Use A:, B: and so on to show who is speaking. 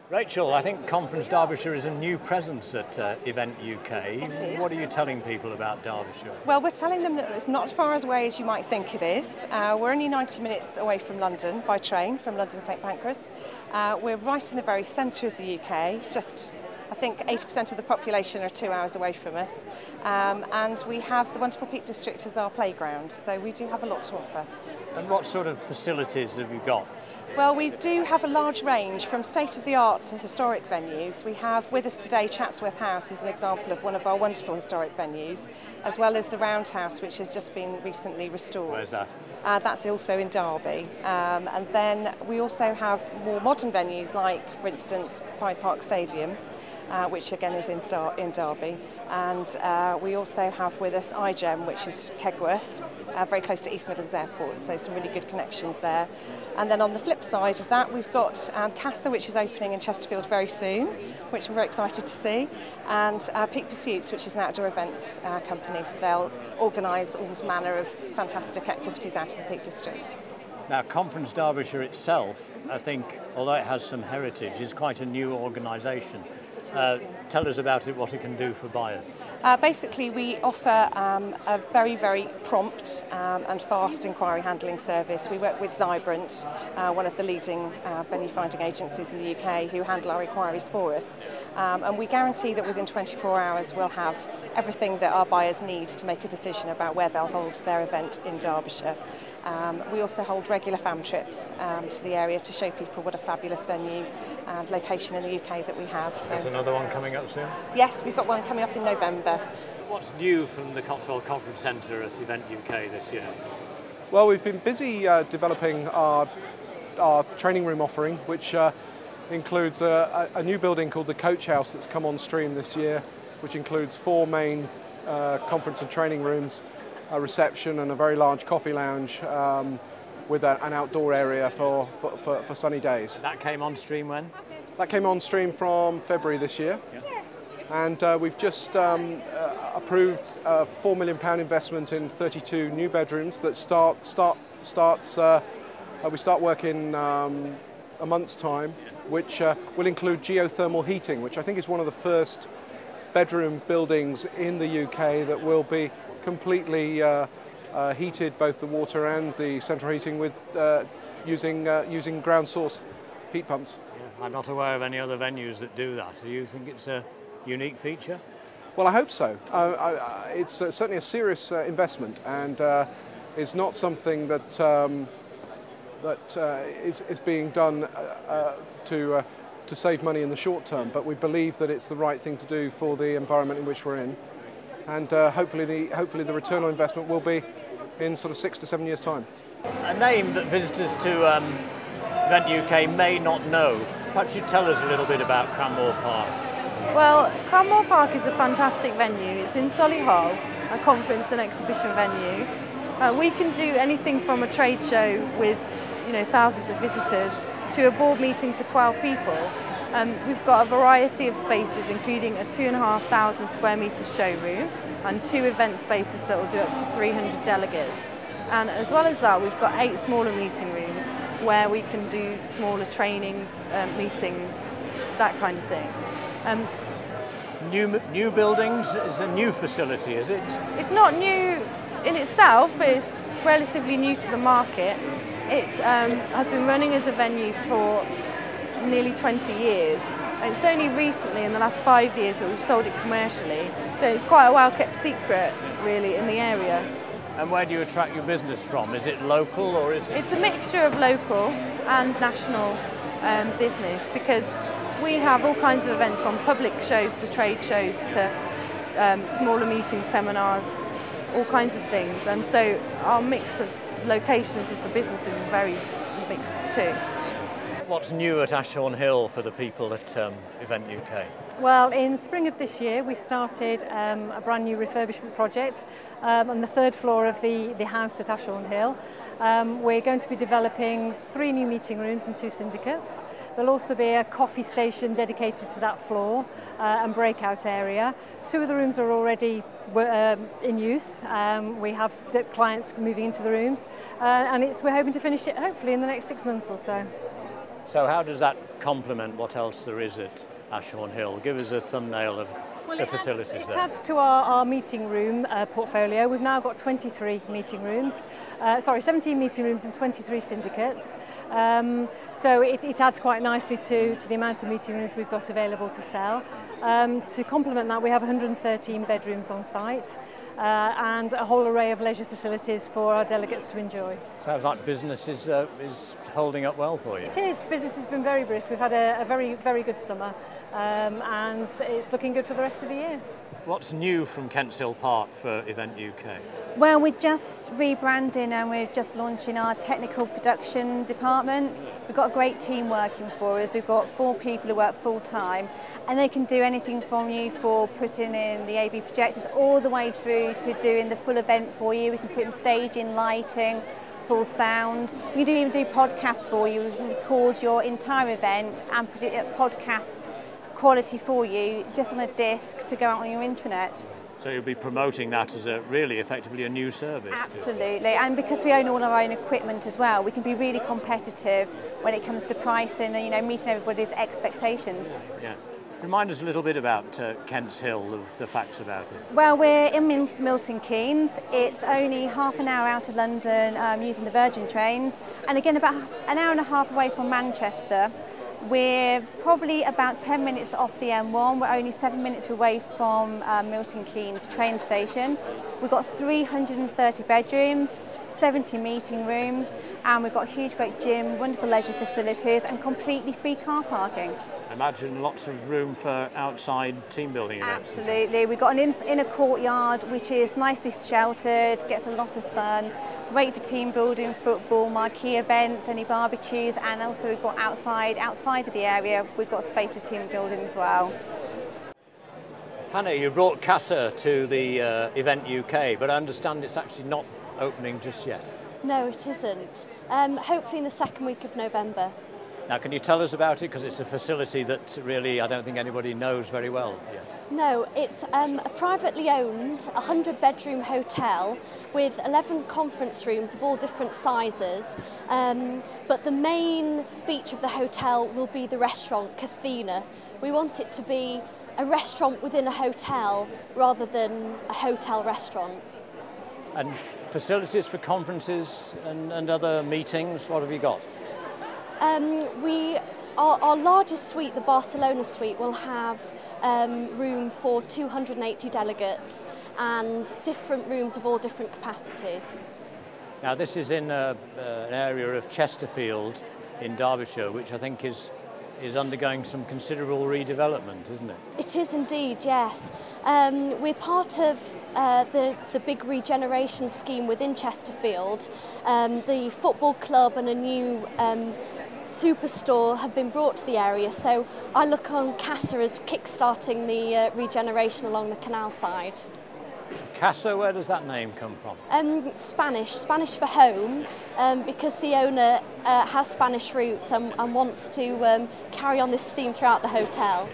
A: Rachel, I think Conference Derbyshire is a new presence at Event UK.
B: It is.
A: What are you telling people about Derbyshire?
B: Well, we're telling them that it's not as far away as you might think it is. We're only 90 minutes away from London by train, from London St Pancras. We're right in the very centre of the UK, just I think 80% of the population are 2 hours away from us. And we have the wonderful Peak District as our playground, so we do have a lot to offer.
A: And what sort of facilities have you got?
B: Well, we do have a large range from state-of-the-art to historic venues. We have with us today Chatsworth House as an example of one of our wonderful historic venues, as well as the Roundhouse, which has just been recently restored.
A: Where's that?
B: That's also in Derby. And then we also have more modern venues like, for instance, Pride Park Stadium, which again is in Derby. And we also have with us iGem, which is Kegworth, very close to East Midlands Airport, so some really good connections there. And then on the flip side of that, we've got Casa, which is opening in Chesterfield very soon, which we're very excited to see, and Peak Pursuits, which is an outdoor events company, so they'll organise all manner of fantastic activities out in the Peak District.
A: Now, Conference Derbyshire itself, I think, although it has some heritage, is quite a new organisation. Tell us about it, what it can do for buyers.
B: Basically, we offer a very, very prompt and fast inquiry handling service. We work with Zybrant, one of the leading venue finding agencies in the UK, who handle our inquiries for us. And we guarantee that within 24 hours we'll have everything that our buyers need to make a decision about where they'll hold their event in Derbyshire. We also hold regular fam trips to the area to show people what a fabulous venue and location in the UK that we have. So,
A: there's another one coming up soon?
B: Yes, we've got one coming up in November.
A: What's new from the Cotswold Conference Centre at Event UK this year?
C: Well, we've been busy developing our training room offering, which includes a new building called the Coach House that's come on stream this year, which includes 4 main conference and training rooms, a reception and a very large coffee lounge with an outdoor area for sunny days.
A: That came on stream when?
C: That came on stream from February this year.
A: Yep.
C: And we've just approved a £4 million investment in 32 new bedrooms that we start work in a month's time, which will include geothermal heating, which I think is one of the first bedroom buildings in the UK that will be completely heated, both the water and the central heating, with using ground source heat pumps.
A: Yeah, I'm not aware of any other venues that do that. Do you think it's a unique feature?
C: Well, I hope so. It's certainly a serious investment, and it's not something that is being done to save money in the short term, but we believe that it's the right thing to do for the environment in which we're in, and hopefully the return on investment will be in sort of 6 to 7 years' time.
A: A name that visitors to Event UK may not know. Perhaps you'd tell us a little bit about Cranmore Park.
D: Well, Cranmore Park is a fantastic venue. It's in Solihull, a conference and exhibition venue. We can do anything from a trade show with thousands of visitors to a board meeting for 12 people. We've got a variety of spaces, including a 2,500 square metre showroom and 2 event spaces that will do up to 300 delegates. And as well as that, we've got 8 smaller meeting rooms where we can do smaller training meetings, that kind of thing.
A: New buildings is a new facility, is it?
D: It's not new in itself, but it's relatively new to the market. It has been running as a venue for nearly 20 years. It's only recently, in the last 5 years, that we've sold it commercially. So it's quite a well-kept secret, really, in the area.
A: And where do you attract your business from? Is it local or is it?
D: It's a mixture of local and national business, because we have all kinds of events, from public shows to trade shows to smaller meetings, seminars, all kinds of things. And so our mix of locations of the businesses is very mixed too.
A: What's new at Ashbourne Hill for the people at Event UK?
E: Well, in spring of this year we started a brand new refurbishment project on the third floor of the house at Ashbourne Hill. We're going to be developing 3 new meeting rooms and 2 syndicates. There'll also be a coffee station dedicated to that floor and breakout area. 2 of the rooms are already in use. We have clients moving into the rooms and we're hoping to finish it hopefully in the next 6 months or so.
A: So how does that complement what else there is at Ashbourne Hill? Give us a thumbnail of the facilities there.
E: It adds to our meeting room portfolio. We've now got 23 meeting rooms, 17 meeting rooms and 23 syndicates. So it adds quite nicely to the amount of meeting rooms we've got available to sell. To complement that, we have 113 bedrooms on site and a whole array of leisure facilities for our delegates to enjoy.
A: Sounds like business is holding up well for you.
E: It is. Business has been very brisk. We've had a very, very good summer and it's looking good for the rest of the year.
A: What's new from Kents Hill Park for Event UK?
F: Well, we're just rebranding and we're just launching our technical production department. We've got a great team working for us. We've got 4 people who work full time and they can do anything from you for putting in the AV projectors all the way through to doing the full event for you. We can put in staging, lighting, full sound. We can even do podcasts for you. We can record your entire event and put it at podcast quality for you just on a disc to go out on your intranet.
A: So you'll be promoting that as really effectively a new service.
F: Absolutely, and because we own all our own equipment as well, we can be really competitive when it comes to pricing and meeting everybody's expectations.
A: Yeah. Remind us a little bit about Kents Hill, the facts about it.
F: Well, we're in Milton Keynes. It's only half an hour out of London using the Virgin trains, and again about an hour and a half away from Manchester. We're probably about 10 minutes off the M1. We're only 7 minutes away from Milton Keynes train station. We've got 330 bedrooms, 70 meeting rooms, and we've got a huge great gym, wonderful leisure facilities and completely free car parking.
A: I imagine lots of room for outside team building events.
F: Absolutely. We've got an inner courtyard which is nicely sheltered, gets a lot of sun. Great for team building, football, marquee events, any barbecues, and also we've got outside of the area, we've got space for team building as well.
A: Hannah, you brought CASA to the Event UK, but I understand it's actually not opening just yet.
G: No, it isn't. Hopefully in the 2nd week of November.
A: Now, can you tell us about it? Because it's a facility that really I don't think anybody knows very well yet.
G: No, it's a privately owned 100-bedroom hotel with 11 conference rooms of all different sizes. But the main feature of the hotel will be the restaurant, Cathena. We want it to be a restaurant within a hotel rather than a hotel restaurant.
A: And facilities for conferences and other meetings, what have you got?
G: Our largest suite, the Barcelona suite, will have room for 280 delegates and different rooms of all different capacities.
A: Now this is in an area of Chesterfield in Derbyshire, which I think is undergoing some considerable redevelopment, isn't it?
G: It is indeed, yes. We're part of the big regeneration scheme within Chesterfield. The football club and a new superstore have been brought to the area, so I look on CASA as kick-starting the regeneration along the canal side.
A: CASA, where does that name come from?
G: Spanish for home, because the owner has Spanish roots and wants to carry on this theme throughout the hotel.